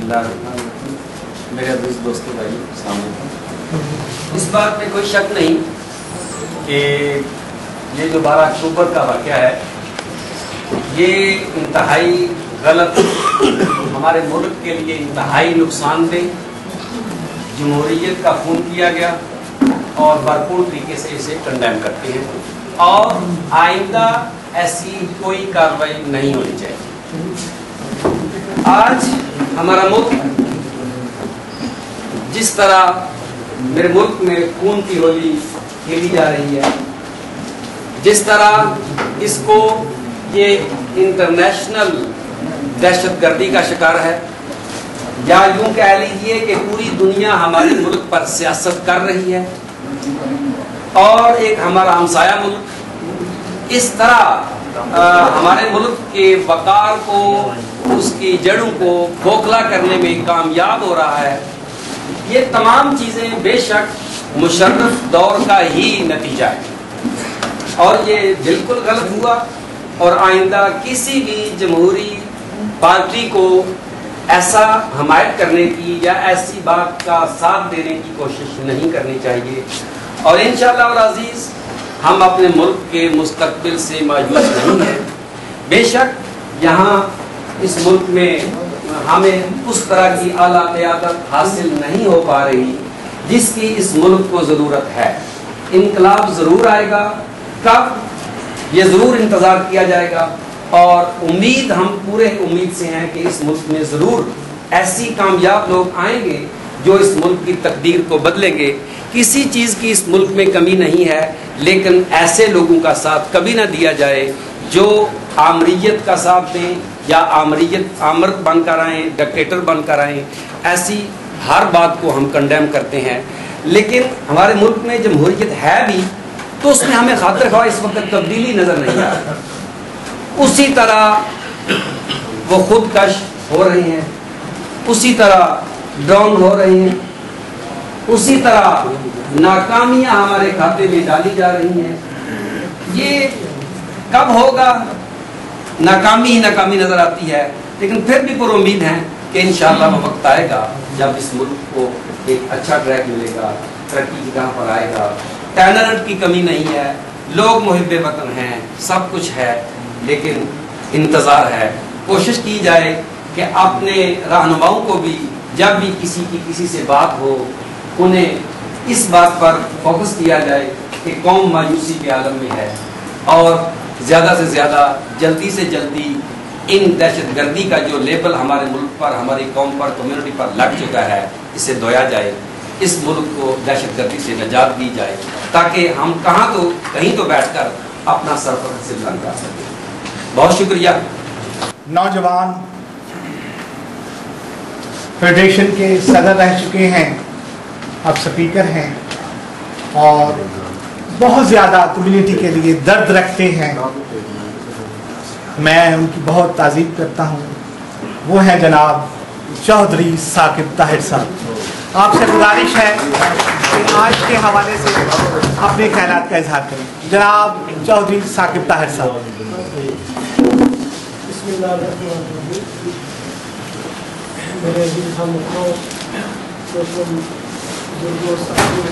میرے عزیز دوستوں بھائی السلام علیکم۔ اس بات میں کوئی شک نہیں کہ یہ جو 12 اکتوبر کا واقعہ ہے یہ انتہائی غلط، ہمارے ملک کے لیے انتہائی نقصان دہ، جمہوریت کا خون کیا گیا اور بھرپور طریقے سے اسے کنڈیم کرتے ہیں اور آئندہ ایسی کوئی کارروائی نہیں ہونی چاہیے۔ آج ہمارا ملک جس طرح میرے ملک میں خون کی ہولی کھیلی جا رہی ہے، جس طرح اس کو یہ انٹرنیشنل دہشت گردی کا شکار ہے، یا یوں کہہ لیجیے کہ پوری دنیا ہمارے ملک پر سیاست کر رہی ہے اور ایک ہمارا ہمسایہ ملک اس طرح ہمارے ملک کے وقار کو، اس کی جڑوں کو کھوکھلا کرنے میں کامیاب ہو رہا ہے، یہ تمام چیزیں بے شک مشرف دور کا ہی نتیجہ ہے اور یہ بالکل غلط ہوا اور آئندہ کسی بھی جمہوری پارٹی کو ایسا حمایت کرنے کی یا ایسی بات کا ساتھ دینے کی کوشش نہیں کرنی چاہیے اور انشاءاللہ العزیز ہم اپنے ملک کے مستقبل سے مایوس نہیں ہیں۔ بے شک یہاں اس ملک میں ہمیں اس طرح کی اعلیٰ قیادت حاصل نہیں ہو پا رہی جس کی اس ملک کو ضرورت ہے۔ انقلاب ضرور آئے گا، کب یہ ضرور انتظار کیا جائے گا اور امید، ہم پورے امید سے ہیں کہ اس ملک میں ضرور ایسی کامیاب لوگ آئیں گے جو اس ملک کی تقدیر کو بدلیں گے۔ کسی چیز کی اس ملک میں کمی نہیں ہے، لیکن ایسے لوگوں کا ساتھ کبھی نہ دیا جائے جو آمریت کا ساتھ دیں یا آمرت بن کر آئیں، ڈکٹیٹر بن کر آئیں۔ ایسی ہر بات کو ہم کنڈیم کرتے ہیں، لیکن ہمارے ملک میں جمہوریت ہے بھی تو اس میں ہمیں خاطر خواہ اس وقت تبدیلی نظر نہیں آ رہی۔ اسی طرح وہ خود کش ہو رہے ہیں، اسی طرح ڈاؤن ہو رہے ہیں، اسی طرح ناکامیاں ہمارے کھاتے میں ڈالی جا رہی ہیں۔ یہ کب ہوگا؟ ناکامی ہی ناکامی نظر آتی ہے، لیکن پھر بھی پر امید ہیں کہ انشاءاللہ وہ وقت آئے گا جب اس ملک کو ایک اچھا ٹریک ملے گا، ترقی کی راہ پر آئے گا۔ ٹیلنٹ کی کمی نہیں ہے، لوگ محب وطن ہیں، سب کچھ ہے، لیکن انتظار ہے۔ کوشش کی جائے کہ اپنے رہنماؤں کو بھی جب بھی کسی سے بات ہو انہیں اس بات پر فوکس کیا جائے کہ قوم مایوسی کے عالم میں ہے اور زیادہ سے زیادہ جلدی سے جلدی ان دہشت گردی کا جو لیبل ہمارے ملک پر، ہماری قوم پر، کمیونٹی پر لگ چکا ہے، اسے دھویا جائے، اس ملک کو دہشت گردی سے نجات دی جائے تاکہ ہم کہیں تو بیٹھ کر اپنا سرفراز سے بلند کر سکیں۔ بہت شکریہ۔ نوجوان فیڈریشن کے صدر رہ چکے ہیں، اب سپیکر ہیں اور بہت زیادہ کمیونٹی کے لیے درد رکھتے ہیں، میں ان کی بہت تعظیم کرتا ہوں۔ وہ ہیں جناب چودھری ثاقب طاہر صاحب۔ آپ سے گزارش ہے کہ آج کے حوالے سے اپنے خیالات کا اظہار کریں۔ جناب چودھری ثاقب طاہر صاحب۔ بسم اللہ الرحمن الرحیم۔ میرے عزیز ہم بزرگوں ساتھیوں،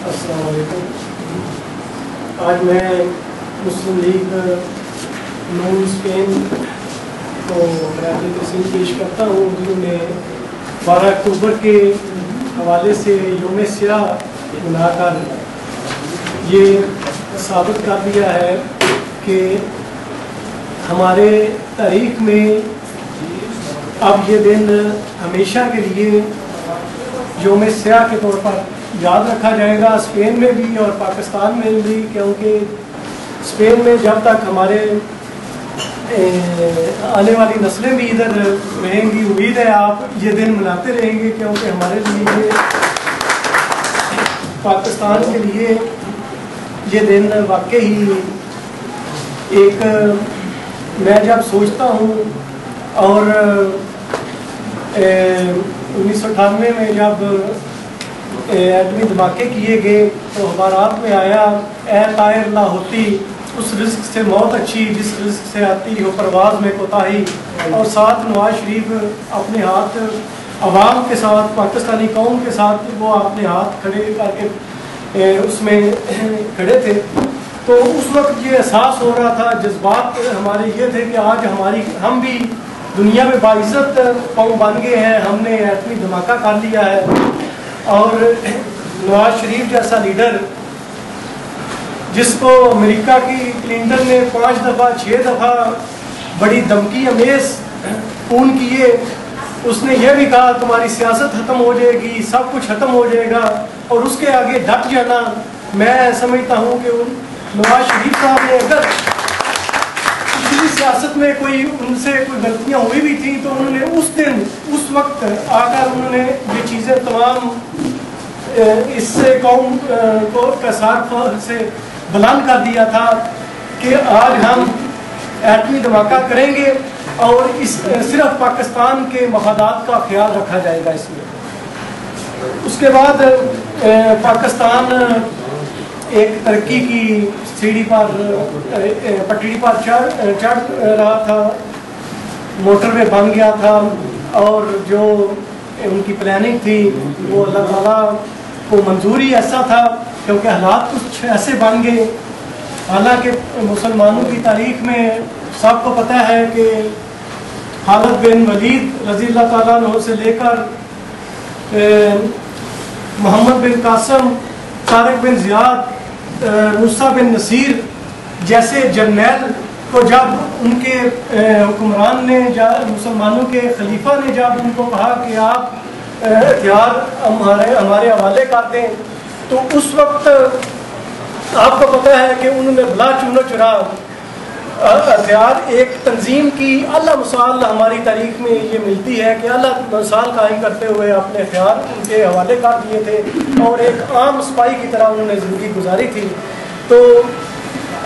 السلام علیکم۔ آج میں مسلم لیگ نون اسپین کو خراج تحسین پیش کرتا ہوں، جنہوں نے 12 اکتوبر کے حوالے سے یوم سیاہ منا کر یہ ثابت کر دیا ہے کہ ہمارے تاریخ میں اب یہ دن ہمیشہ کے لیے یوم سیاہ کے طور پر یاد رکھا جائے گا، اسپین میں بھی اور پاکستان میں بھی، کیونکہ اسپین میں جب تک ہمارے آنے والی نسلیں بھی ادھر رہیں گی، امید ہے آپ یہ دن مناتے رہیں گے، کیونکہ ہمارے لیے پاکستان کے لیے یہ دن واقعی ایک، میں جب سوچتا ہوں اور 1998 میں جب ایٹمی دھماکے کیے گئے تو اخبارات میں آیا اے طائر نہ ہوتی اس رزق سے موت اچھی جس رزق سے آتی ہو پرواز میں کوتاہی، اور ساتھ نواز شریف اپنے ہاتھ عوام کے ساتھ، پاکستانی قوم کے ساتھ وہ اپنے ہاتھ کھڑے کر کے اس میں کھڑے تھے. تو اس وقت یہ احساس ہو رہا تھا، جذبات ہمارے یہ تھے کہ آج ہم بھی دنیا میں باعزت قوم بن گئے ہیں، ہم نے ایٹمی دھماکہ کر لیا ہے. اور نواز شریف جیسا لیڈر جس کو امریکہ کی کلنٹن نے 5 دفعہ 6 دفعہ بڑی دھمکی امیز فون کیے، اس نے یہ بھی کہا تمہاری سیاست ختم ہو جائے گی، سب کچھ ختم ہو جائے گا، اور اس کے آگے ڈٹ جانا. میں سمجھتا ہوں کہ نواز شریف صاحب نے اگر پچھلی سیاست میں ان سے کوئی غلطیاں ہوئی بھی تھیں تو انہوں نے اس دن اس وقت آ کر انہوں نے یہ چیزیں تمام اس سے قوم کو کسار سے بلند کر دیا تھا کہ آج ہم ایٹمی دھماکہ کریں گے اور صرف پاکستان کے مفادات کا خیال رکھا جائے گا اس میں. اس کے بعد پاکستان ایک ترقی کی سیڑھی پر پٹڑی پر چڑھ رہا تھا، موٹر وے بن گیا تھا، اور جو ان کی پلاننگ تھی وہ اللہ تعالیٰ کو منظوری ایسا تھا کیونکہ حالات کچھ ایسے بن گئے. حالانکہ مسلمانوں کی تاریخ میں سب کو پتہ ہے کہ خالد بن ولید رضی اللہ تعالیٰ عنہ سے لے کر محمد بن قاسم، طارق بن زیاد، موسیٰ بن نصیر جیسے جرنیل کو جب ان کے حکمران نے مسلمانوں کے خلیفہ نے جب ان کو کہا کہ آپ ہتھیار ہمارے حوالے کر دیں، تو اس وقت آپ کو پتہ ہے کہ انہوں نے بلا چونو چرا ہتھیار ایک تنظیم کی اعلیٰ مثال ہماری تاریخ میں یہ ملتی ہے کہ اعلیٰ مثال قائم کرتے ہوئے اپنے ہتھیار ان کے حوالے کر دیے تھے اور ایک عام سپاہی کی طرح انہوں نے زندگی گزاری تھی. تو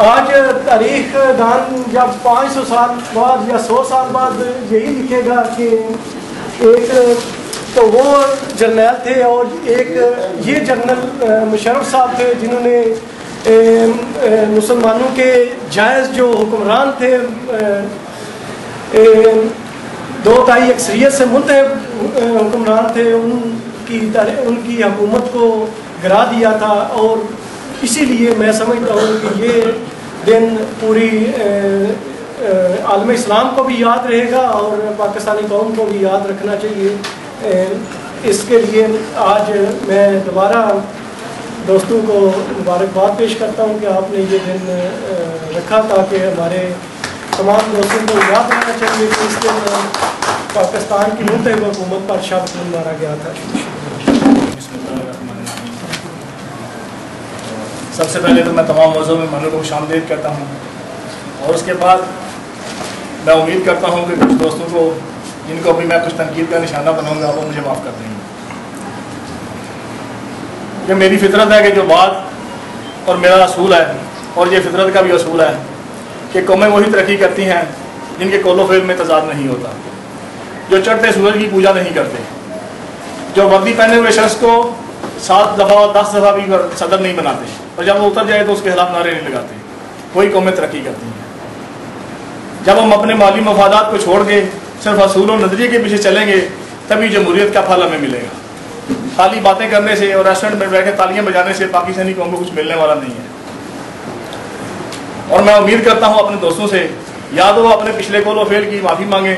آج تاریخ دان جب 500 سال بعد یا 100 سال بعد یہی لکھے گا کہ ایک تو وہ جرنیل تھے اور ایک یہ جنرل مشرف صاحب تھے جنہوں نے مسلمانوں کے جائز جو حکمران تھے 2/3 اکثریت سے منتخب حکمران تھے، ان کی حکومت کو گرا دیا تھا. اور اسی لیے میں سمجھتا ہوں کہ یہ دن پوری عالم اسلام کو بھی یاد رہے گا اور پاکستانی قوم کو بھی یاد رکھنا چاہیے. اس کے لیے آج میں دوبارہ دوستوں کو مبارکباد پیش کرتا ہوں کہ آپ نے یہ دن رکھا تاکہ ہمارے تمام دوستوں کو یاد رکھنا چاہیے کہ اس دن پاکستان کی منتخب حکومت پر شب خون مارا گیا تھا. سب سے پہلے تو میں تمام موضوع میں مہمانوں کو خوش آمدید کہتا ہوں اور اس کے بعد میں امید کرتا ہوں کہ کچھ دوستوں کو جن کو ابھی میں کچھ تنقید کا نشانہ بناؤں گا وہ مجھے معاف کر دیں گے. یہ میری فطرت ہے کہ جو بات اور میرا اصول ہے اور یہ فطرت کا بھی اصول ہے کہ قومیں وہی ترقی کرتی ہیں جن کے قول و فعل میں تضاد نہیں ہوتا، جو چڑھتے سورج کی پوجا نہیں کرتے، جو وردی پہنے ہوئے شخص کو 7 دفعہ 10 دفعہ بھی صدر نہیں بناتے اور جب وہ اتر جائے تو اس کے خلاف نعرے نہیں لگاتے، وہی قومیں ترقی کرتی ہیں. جب ہم اپنے مالی مفادات کو چھوڑ کے صرف اصول و نظریے کے پیچھے چلیں گے تبھی جمہوریت کا پھل ہمیں ملے گا. خالی باتیں کرنے سے اور ریسٹورینٹ میں بیٹھ کے تالیاں بجانے سے پاکستانی قوم کو کچھ ملنے والا نہیں ہے. اور میں امید کرتا ہوں اپنے دوستوں سے یا تو وہ اپنے پچھلے قول و فعل کی معافی مانگیں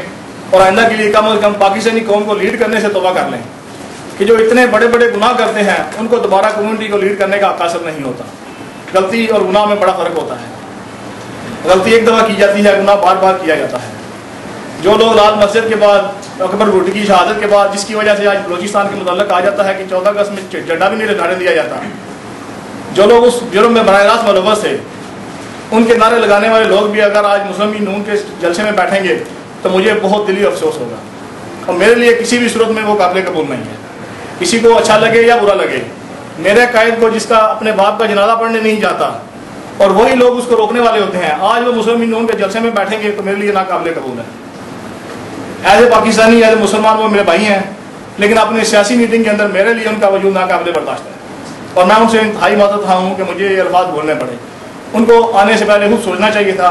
اور آئندہ کے لیے کم از کم پاکستانی قوم کو لیڈ کرنے سے توبہ کر لیں کہ جو اتنے بڑے بڑے گناہ کرتے ہیں ان کو دوبارہ کمیونٹی کو لیڈ کرنے کا حاصل نہیں ہوتا. غلطی اور گناہ میں بڑا فرق ہوتا ہے. غلطی ایک دفعہ کی جاتی ہے، گناہ بار بار کیا جاتا ہے. جو لوگ لال مسجد کے بعد اکبر بھٹو کی شہادت کے بعد جس کی وجہ سے آج بلوچستان کے متعلق کہا جاتا ہے کہ 14 اگست میں جھنڈا بھی نہیں لہرانے دیا جاتا، جو لوگ اس جرم میں براہ راست ملوث تھے ان کے نعرے لگانے والے لوگ بھی اگر آج مسلم نون کے جلسے میں بیٹھیں گے تو مجھے بہت دلی افسوس ہوگا. اور میرے لیے کسی بھی صورت میں وہ قابل قبول نہیں ہے. کسی کو اچھا لگے یا برا لگے، میرے قائد کو جس کا اپنے باپ کا جنازہ پڑھنے نہیں جاتا اور وہی لوگ اس کو روکنے والے ہوتے ہیں، آج وہ مسلم نون کے جلسے میں بیٹھیں گے تو میرے لیے ناقابل قبول ہے. As a Pakistani, as a مسلمان وہ میرے بھائی ہیں، لیکن اپنی سیاسی میٹنگ کے اندر میرے لیے ان کا وجود ناقابل برداشت ہے اور میں ان سے انتہائی معذرت خواہ ہوں کہ مجھے یہ الفاظ بولنے پڑے. ان کو آنے سے پہلے خود سوچنا چاہیے تھا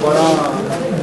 12